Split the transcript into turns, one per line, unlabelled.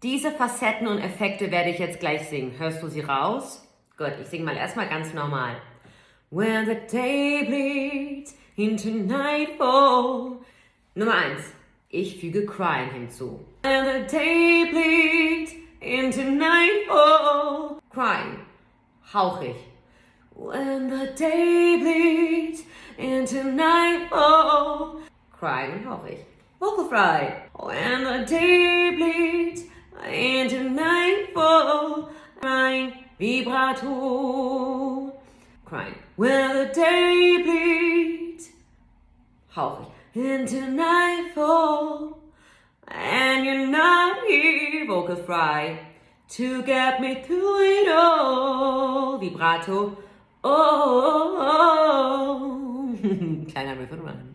Diese Facetten und Effekte werde ich jetzt gleich singen. Hörst du sie raus? Gut, ich singe mal erstmal ganz normal. When the day bleeds into nightfall. Nummer 1. Ich füge crying hinzu. When the day bleeds into nightfall. Crying. Hauchig. When the day bleeds into nightfall. Crying und hauchig. Vocal fry. When the day bleeds into nightfall. Crying. Vibrato. Crying. When the day bleeds. Hauchig. Into nightfall. And you're not here. Vocal fry. To get me through it all. Vibrato. Oh, oh, oh. Kleiner Riff und Run.